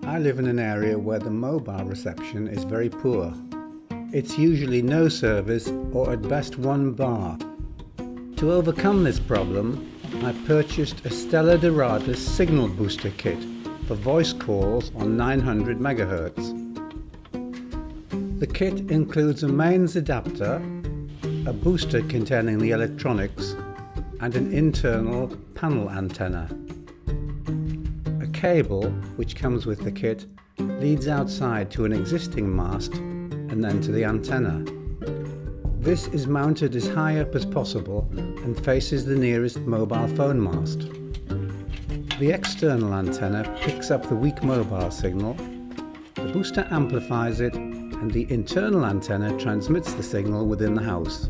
I live in an area where the mobile reception is very poor. It's usually no service or at best one bar. To overcome this problem, I purchased a StellaDoradus signal booster kit for voice calls on 900 MHz. The kit includes a mains adapter, a booster containing the electronics, and an internal panel antenna. A cable, which comes with the kit, leads outside to an existing mast and then to the antenna. This is mounted as high up as possible and faces the nearest mobile phone mast. The external antenna picks up the weak mobile signal, the booster amplifies it, and the internal antenna transmits the signal within the house.